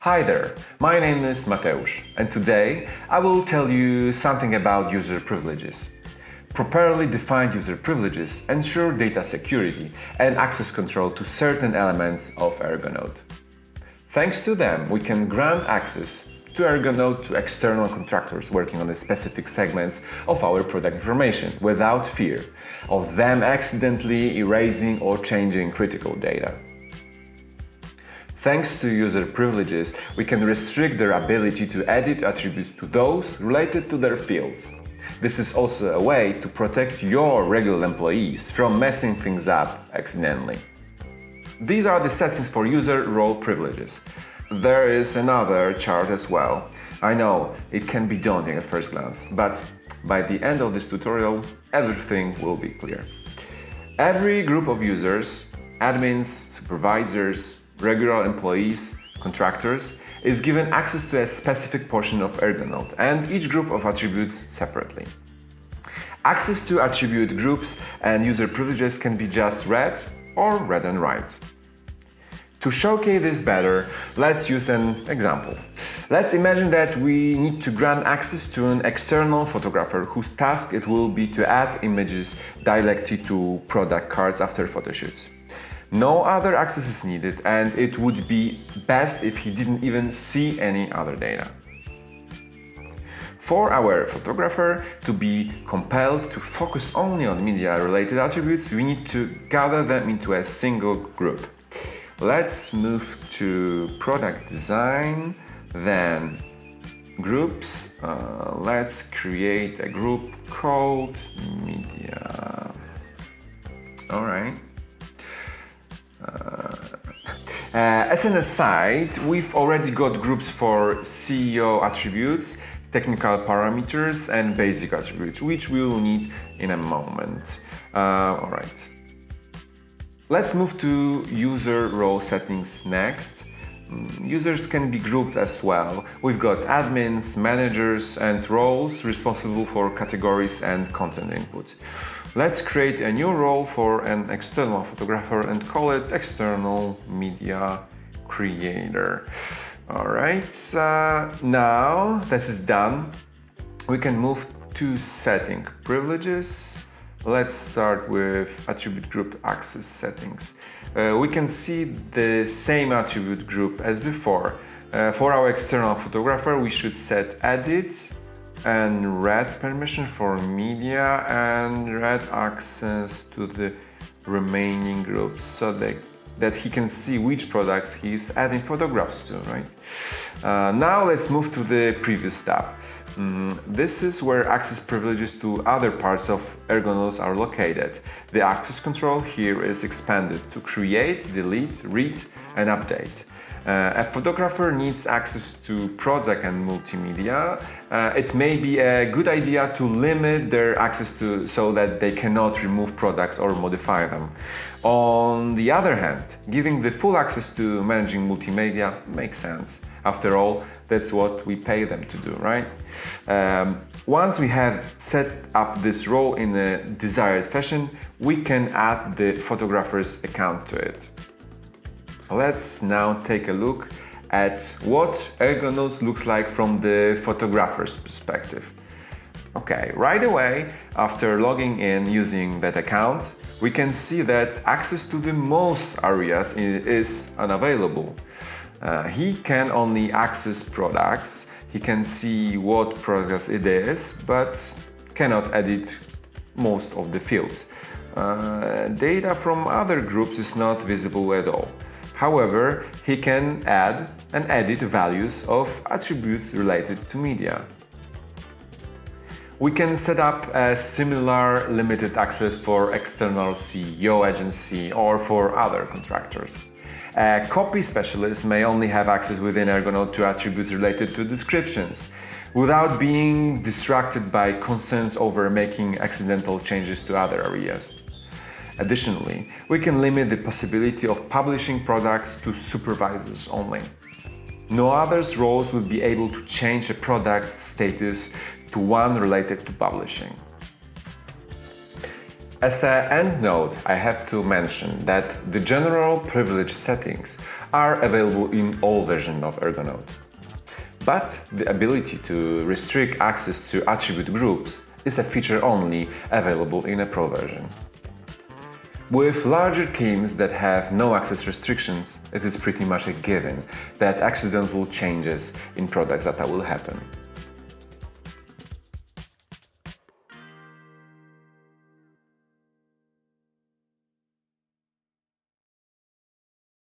Hi there, my name is Mateusz, and today I will tell you something about user privileges. Properly defined user privileges ensure data security and access control to certain elements of Ergonode. Thanks to them, we can grant access to Ergonode to external contractors working on the specific segments of our product information without fear of them accidentally erasing or changing critical data. Thanks to user privileges, we can restrict their ability to edit attributes to those related to their fields. This is also a way to protect your regular employees from messing things up accidentally. These are the settings for user role privileges. There is another chart as well. I know it can be daunting at first glance, but by the end of this tutorial, everything will be clear. Every group of users, admins, supervisors, regular employees, contractors, is given access to a specific portion of Ergonode and each group of attributes separately. Access to attribute groups and user privileges can be just read or read and write. To showcase this better, let's use an example. Let's imagine that we need to grant access to an external photographer whose task it will be to add images directly to product cards after photo shoots. No other access is needed, and it would be best if he didn't even see any other data. For our photographer to be compelled to focus only on media-related attributes, we need to gather them into a single group. Let's move to product design, then groups. Let's create a group called media. All right. As an aside, we've already got groups for CEO attributes, technical parameters, and basic attributes, which we will need in a moment. All right. Let's move to user role settings next. Users can be grouped as well. We've got admins, managers, and roles responsible for categories and content input. Let's create a new role for an external photographer and call it External Media Creator. Alright, now that is done, we can move to setting privileges. Let's start with attribute group access settings. We can see the same attribute group as before. For our external photographer, we should set edit and read permission for media and read access to the remaining groups so that he can see which products he's adding photographs to, right? Now let's move to the previous tab. This is where access privileges to other parts of Ergonode are located. The access control here is expanded to create, delete, read, and update. A photographer needs access to product and multimedia. It may be a good idea to limit their access to so that they cannot remove products or modify them. On the other hand, giving the full access to managing multimedia makes sense. After all, that's what we pay them to do, right? Once we have set up this role in a desired fashion, we can add the photographer's account to it. Let's now take a look at what Ergonode looks like from the photographer's perspective. Okay, right away, after logging in using that account, we can see that access to the most areas is unavailable. He can only access products, he can see what products it is, but cannot edit most of the fields. Data from other groups is not visible at all. However, he can add and edit values of attributes related to media. We can set up a similar limited access for external CEO agency or for other contractors. A copy specialist may only have access within Ergonode to attributes related to descriptions, without being distracted by concerns over making accidental changes to other areas. Additionally, we can limit the possibility of publishing products to supervisors only. No other roles will be able to change a product's status to one related to publishing. As an end note, I have to mention that the general privilege settings are available in all versions of Ergonode. But the ability to restrict access to attribute groups is a feature only available in a Pro version. With larger teams that have no access restrictions, it is pretty much a given that accidental changes in product data will happen.